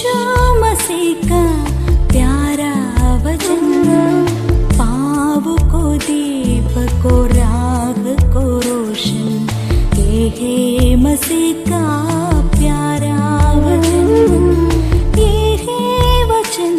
यीशु मसीह का प्यारा वचन, पाँव को दीप को राह को रोशन, ये है मसीह का प्यारा वचन, ये है वचन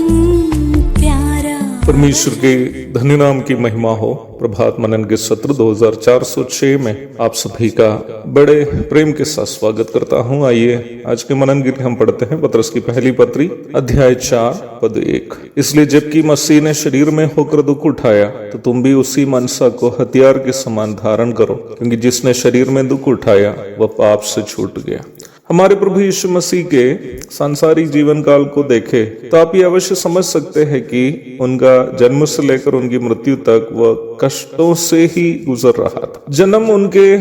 प्यारा। परमेश्वर के धन्य नाम की महिमा हो। प्रभात मनन के सत्र 2406 में आप सभी का बड़े प्रेम के साथ स्वागत करता हूं। आइए आज के मनन गीत हम पढ़ते हैं पतरस की पहली पत्री अध्याय 4 पद 1। इसलिए जबकि मसीह ने शरीर में होकर दुख उठाया तो तुम भी उसी मनसा को हथियार के समान धारण करो, क्योंकि जिसने शरीर में दुख उठाया वह पाप से छूट गया। हमारे प्रभु यीशु मसीह के सांसारिक जीवन काल को देखे तो आप ये अवश्य समझ सकते हैं कि उनका जन्म से लेकर उनकी मृत्यु तक वह कष्टों से ही गुजर रहा था। जन्म उनके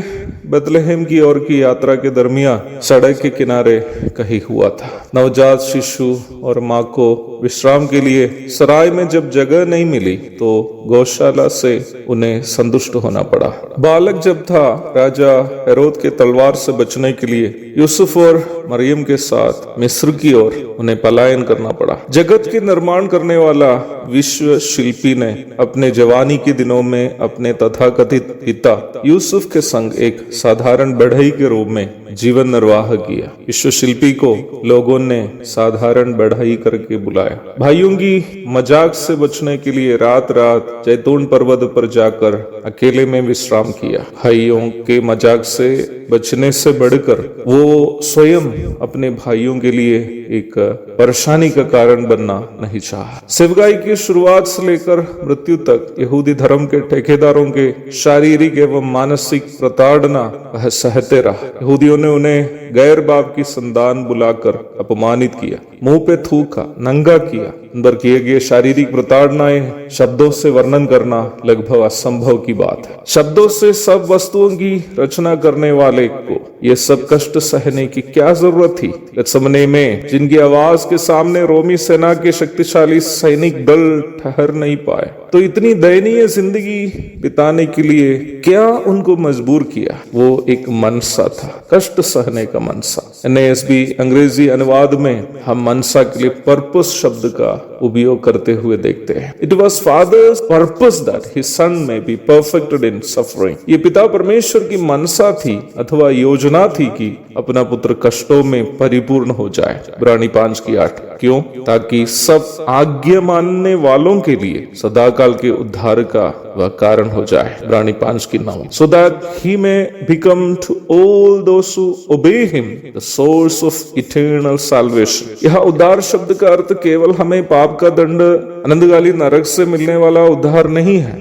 बेथलेहम की ओर की यात्रा के दरमियान सड़क के किनारे कहीं हुआ था। नवजात शिशु और माँ को विश्राम के लिए सराय में जब जगह नहीं मिली तो गौशाला से उन्हें संतुष्ट होना पड़ा। बालक जब था, राजा हेरोद के तलवार से बचने के लिए यूसुफ और मरियम के साथ मिस्र की ओर उन्हें पलायन करना पड़ा। जगत के निर्माण करने वाला विश्व शिल्पी ने अपने जवानी के दिनों में अपने तथाकथित पिता यूसुफ के संग एक साधारण बढ़ई के रूप में जीवन निर्वाह किया। विश्व शिल्पी को लोगों ने साधारण बढ़ई करके बुलाया। भाइयों की मजाक से बचने के लिए रात रात जैतून पर्वत पर जाकर अकेले में विश्राम किया। भाइयों के मजाक से बचने से बढ़कर वो स्वयं अपने भाइयों के लिए एक परेशानी का कारण बनना नहीं चाहा। सेवकाई की शुरुआत से लेकर मृत्यु तक यहूदी धर्म के ठेकेदारों के शारीरिक एवं मानसिक प्रताड़ना वह सहते रहा। यहूदियों ने उन्हें गैर बाप की संतान बुलाकर अपमानित किया, मुंह पे थूका, नंगा किया। उन पर किए गए शारीरिक प्रताड़नाएं शब्दों से वर्णन करना लगभग असंभव की बात है। शब्दों से सब वस्तुओं की रचना करने वाले को ये सब कष्ट सहने की क्या जरूरत थी? गत्समने में जिनकी आवाज के सामने रोमी सेना के शक्तिशाली सैनिक दल ठहर नहीं पाए, तो इतनी दयनीय जिंदगी बिताने के लिए क्या उनको मजबूर किया? वो एक मनसा था, कष्ट सहने का मनसा। NASB अंग्रेजी अनुवाद में हम मनसा के लिए पर्पस शब्द का उपयोग करते हुए देखते हैं। It was father's purpose that his son may be perfected in suffering. ये पिता परमेश्वर की मनसा थी अथवा योजना थी कि अपना पुत्र कष्टों में परिपूर्ण हो जाए। इब्रानी 5:8। क्यों? ताकि सब आज्ञा मानने वालों के लिए सदाकाल के उद्धार का वह कारण हो जाए। इब्रानी 5:9। So that he may become to all those who obey him the source of eternal salvation। यह उद्धार शब्द का अर्थ केवल हमें पाप का दंड अनंतकालीन नरक से मिलने वाला उद्धार नहीं है,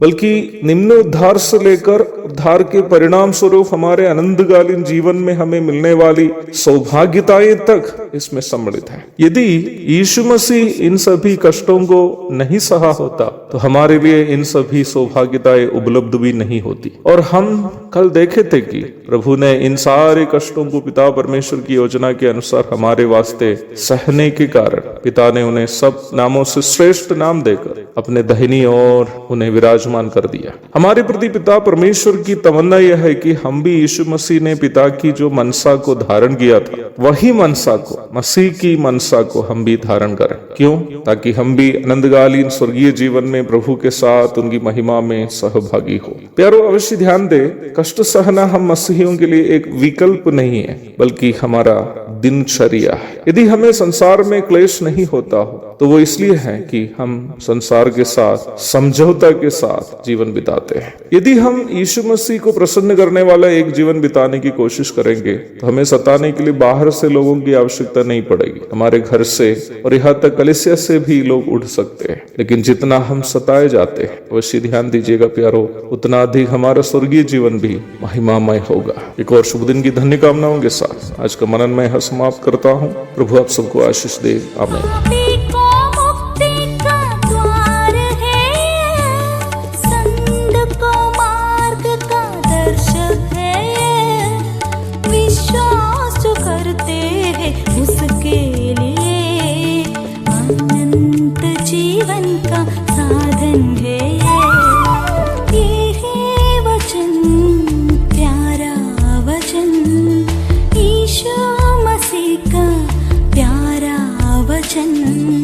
बल्कि निम्न उद्धार से लेकर उद्धार के परिणाम स्वरूप हमारे अनंतकालीन जीवन में हमें मिलने वाली सौभाग्यताएं तक इसमें सम्मिलित है। यदि यीशु मसीह इन सभी कष्टों को नहीं सहा होता तो हमारे लिए इन सभी सौभाग्यताएं उपलब्ध भी नहीं होती। और हम कल देखे थे कि प्रभु ने इन सारे कष्टों को पिता परमेश्वर की योजना के अनुसार हमारे वास्ते सहने के कारण पिता ने उन्हें सब नामों से श्रेष्ठ नाम देकर अपने दाहिनी ओर उन्हें विराजमान कर दिया। हमारे प्रति पिता परमेश्वर की तमन्ना यह है कि हम भी यीशु मसीह ने पिता की जो मनसा को धारण किया था, वही मनसा को, मसीह की मनसा को हम भी धारण करें। क्यों? ताकि हम भी अनंतकालीन स्वर्गीय जीवन में प्रभु के साथ उनकी महिमा में सहभागी हो। प्यारो, अवश्य ध्यान दे, कष्ट सहना हम मसीहियों के लिए एक विकल्प नहीं है, बल्कि हमारा दिनचर्या है। यदि हमें संसार में क्लेश नहीं होता हो तो वो इसलिए है कि हम संसार के साथ समझौता के साथ जीवन बिताते हैं। यदि हम यीशु मसीह को प्रसन्न करने वाला एक जीवन बिताने की कोशिश करेंगे तो हमें सताने के लिए बाहर से लोगों की आवश्यकता नहीं पड़ेगी। हमारे घर से और यहाँ तक कलीसिया से भी लोग उठ सकते हैं, लेकिन जितना हम सताए जाते हैं, अवश्य ध्यान दीजिएगा प्यारो, उतना अधिक हमारा स्वर्गीय जीवन भी महिमामय होगा। एक और शुभ दिन की धन्य कामनाओं के साथ आज का मनन मैं समाप्त करता हूँ। प्रभु आप सबको आशीष दे। आमीन। उसके लिए अनंत जीवन का साधन है। ये है वचन, प्यारा वचन, यीशु मसीह का प्यारा वचन